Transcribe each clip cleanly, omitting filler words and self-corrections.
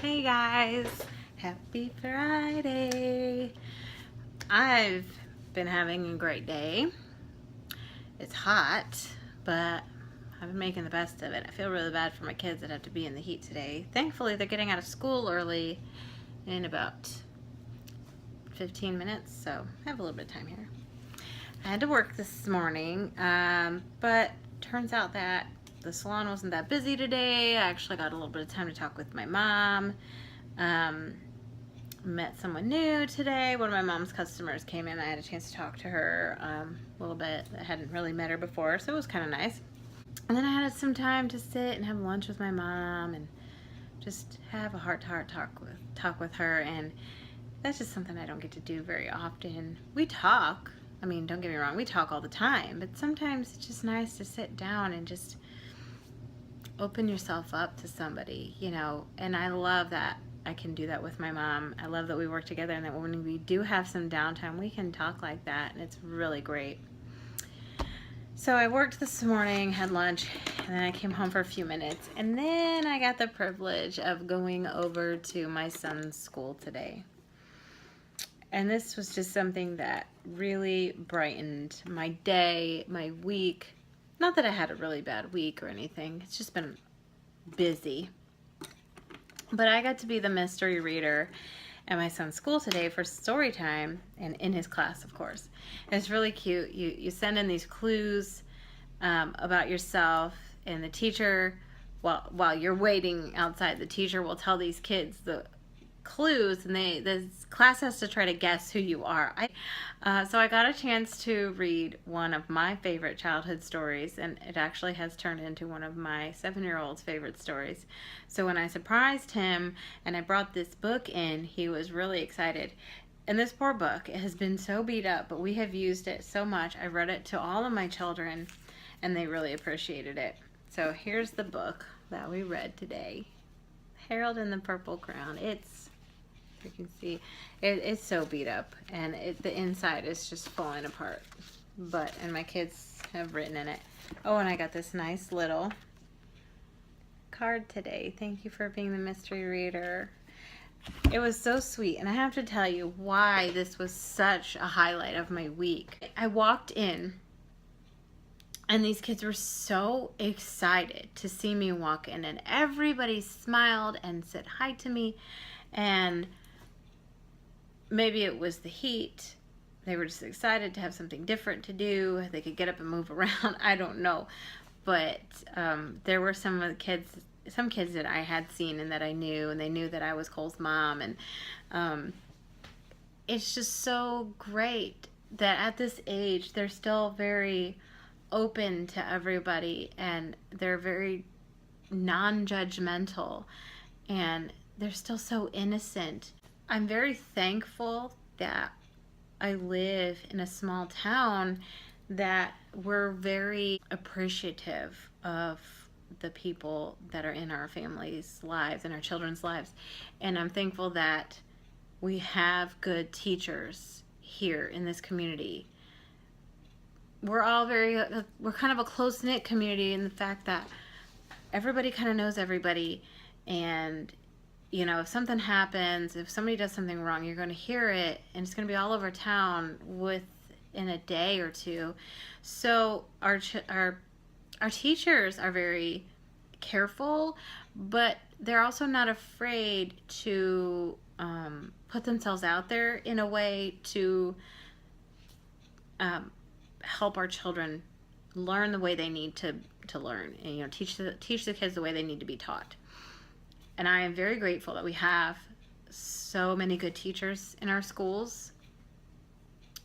Hey guys, happy Friday. I've been having a great day. It's hot, but I've been making the best of it. I feel really bad for my kids that have to be in the heat today. Thankfully, they're getting out of school early in about 15 minutes, so I have a little bit of time here. I had to work this morning, but turns out that the salon wasn't that busy today. I actually got a little bit of time to talk with my mom. Met someone new today. One of my mom's customers came in. I had a chance to talk to her a little bit. I hadn't really met her before, so it was kind of nice. And then I had some time to sit and have lunch with my mom and just have a heart-to-heart talk with her. And that's just something I don't get to do very often. We talk. I mean, don't get me wrong, we talk all the time, but sometimes it's just nice to sit down and just open yourself up to somebody, you know, and I love that I can do that with my mom. I love that we work together and that when we do have some downtime, we can talk like that, and it's really great. So I worked this morning, had lunch, and then I came home for a few minutes, and then I got the privilege of going over to my son's school today. And this was just something that really brightened my day, my week. Not that I had a really bad week or anything. It's just been busy. But I got to be the mystery reader at my son's school today for story time, and in his class, of course. And it's really cute. You send in these clues about yourself, and the teacher, while you're waiting outside, the teacher will tell these kids the clues, and the class has to try to guess who you are. So I got a chance to read one of my favorite childhood stories, and it actually has turned into one of my 7-year-old's favorite stories. So when I surprised him and I brought this book in, he was really excited. And this poor book, it has been so beat up, but we have used it so much. I read it to all of my children, and they really appreciated it. So here's the book that we read today, Harold and the Purple Crown. You can see it's so beat up, and the inside is just falling apart, and my kids have written in it. Oh, and I got this nice little card today. Thank you for being the mystery reader. It was so sweet, and I have to tell you why this was such a highlight of my week. I walked in, and these kids were so excited to see me walk in, and everybody smiled and said hi to me, and maybe it was the heat. They were just excited to have something different to do. They could get up and move around. I don't know. But there were some kids that I had seen and that I knew, and they knew that I was Cole's mom. And it's just so great that at this age, they're still very open to everybody, and they're very non-judgmental, and they're still so innocent. I'm very thankful that I live in a small town that we're very appreciative of the people that are in our families' lives and our children's lives. And I'm thankful that we have good teachers here in this community. We're kind of a close-knit community in the fact that everybody kind of knows everybody, and you know, if something happens, if somebody does something wrong, you're going to hear it, and it's going to be all over town within a day or two. So our teachers are very careful, but they're also not afraid to put themselves out there in a way to help our children learn the way they need to learn, and you know, teach the kids the way they need to be taught. And I am very grateful that we have so many good teachers in our schools.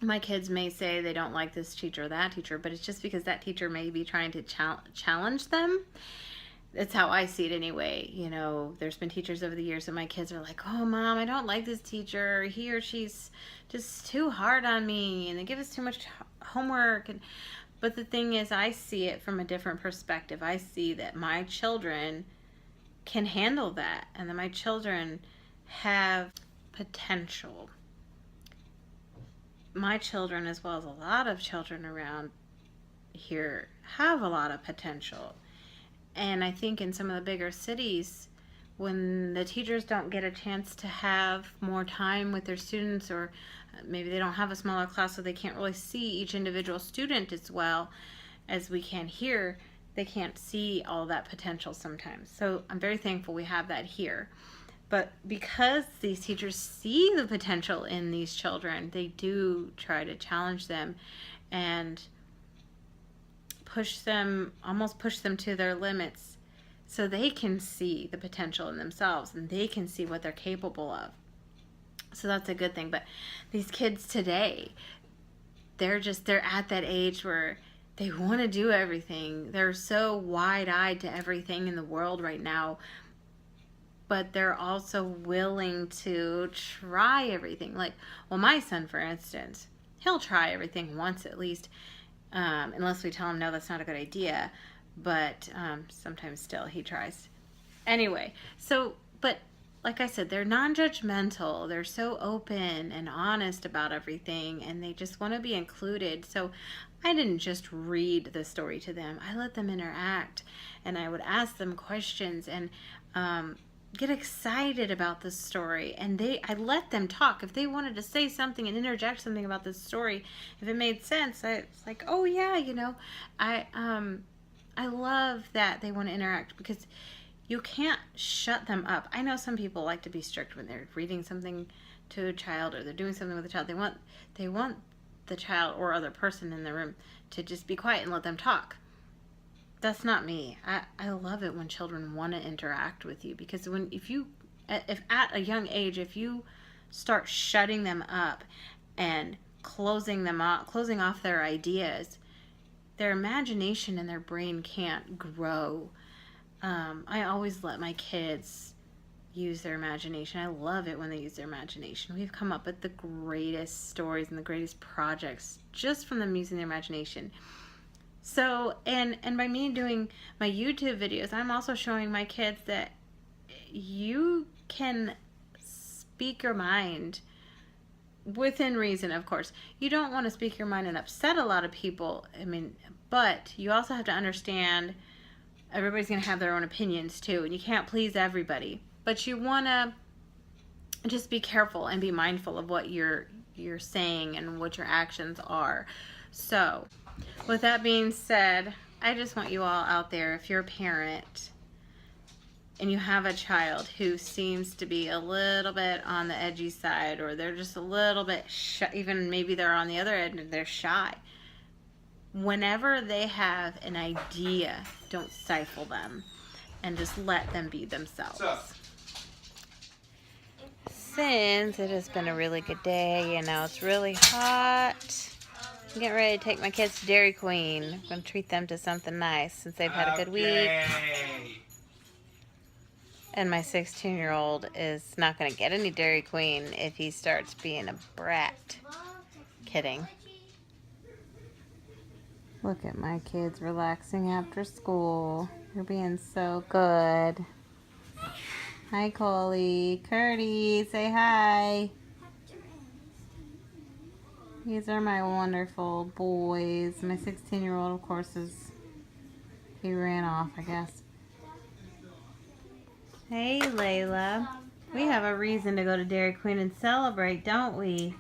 My kids may say they don't like this teacher or that teacher, but it's just because that teacher may be trying to challenge them. That's how I see it anyway. You know, there's been teachers over the years that my kids are like, oh, Mom, I don't like this teacher. He or she's just too hard on me, and they give us too much homework. But the thing is, I see it from a different perspective. I see that my children can handle that, and that my children have potential. My children, as well as a lot of children around here, have a lot of potential. And I think in some of the bigger cities, when the teachers don't get a chance to have more time with their students, or maybe they don't have a smaller class so they can't really see each individual student as well as we can here, they can't see all that potential sometimes. So I'm very thankful we have that here. But because these teachers see the potential in these children, they do try to challenge them and almost push them to their limits so they can see the potential in themselves and they can see what they're capable of. So that's a good thing. But these kids today, they're at that age where they want to do everything. They're so wide-eyed to everything in the world right now, but they're also willing to try everything. Like, well, my son, for instance, he'll try everything once at least, unless we tell him, no, that's not a good idea. But sometimes still he tries. Anyway, so, but like I said, they're non-judgmental. They're so open and honest about everything, and they just want to be included. So I didn't just read the story to them. I let them interact, and I would ask them questions and get excited about the story. And I let them talk. If they wanted to say something and interject something about this story, if it made sense, it's like, oh yeah, you know, I love that they want to interact, because you can't shut them up. I know some people like to be strict when they're reading something to a child or they're doing something with a child. They want the child or other person in the room to just be quiet and let them talk. That's not me. I love it when children want to interact with you, because if at a young age, if you start shutting them up and closing off their ideas, their imagination and their brain can't grow. I always let my kids use their imagination. I love it when they use their imagination. We've come up with the greatest stories and the greatest projects just from them using their imagination. So, and by me doing my YouTube videos, I'm also showing my kids that you can speak your mind within reason, of course. You don't want to speak your mind and upset a lot of people. I mean, but you also have to understand everybody's going to have their own opinions too, and you can't please everybody. But you want to just be careful and be mindful of what you're saying and what your actions are. So, with that being said, I just want you all out there, if you're a parent and you have a child who seems to be a little bit on the edgy side, or they're just a little bit shy, even maybe they're on the other end and they're shy. Whenever they have an idea, don't stifle them and just let them be themselves. Since it has been a really good day, you know, it's really hot, I'm getting ready to take my kids to Dairy Queen. I'm going to treat them to something nice since they've had a good week. And my 16-year-old is not going to get any Dairy Queen if he starts being a brat. Kidding. Look at my kids relaxing after school. You're being so good. Hi, Coley. Curdy, say hi. These are my wonderful boys. My 16-year-old, of course, he ran off, I guess. Hey, Layla. We have a reason to go to Dairy Queen and celebrate, don't we?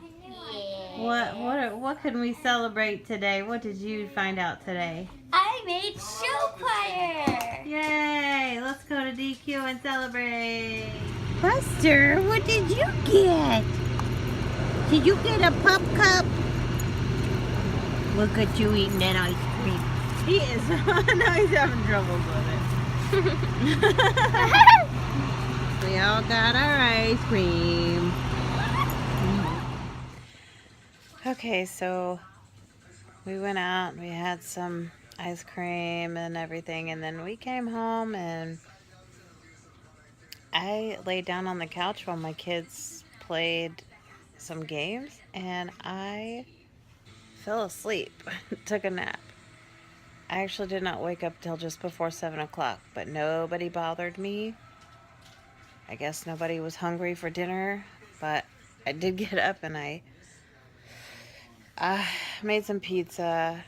Yeah. What can we celebrate today? What did you find out today? I made show choir. Yay! Let's go to DQ and celebrate. Buster, what did you get? Did you get a pop cup? Look at you eating that ice cream. He is. No, he's having trouble with it. We all got our ice cream. Okay, so we went out and we had some ice cream and everything, and then we came home and I laid down on the couch while my kids played some games, and I fell asleep. Took a nap. I actually did not wake up till just before 7 o'clock, but nobody bothered me. I guess nobody was hungry for dinner, but I did get up and I made some pizza,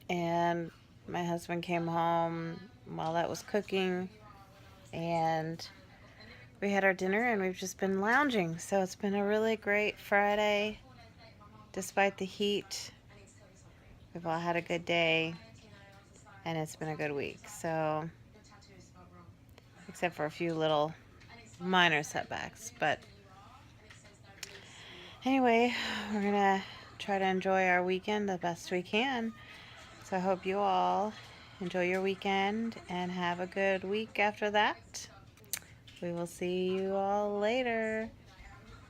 and my husband came home while that was cooking, and we had our dinner and we've just been lounging. So it's been a really great Friday despite the heat. We've all had a good day and it's been a good week. So except for a few little minor setbacks, but anyway, we're gonna try to enjoy our weekend the best we can. So I hope you all enjoy your weekend and have a good week after that. We will see you all later.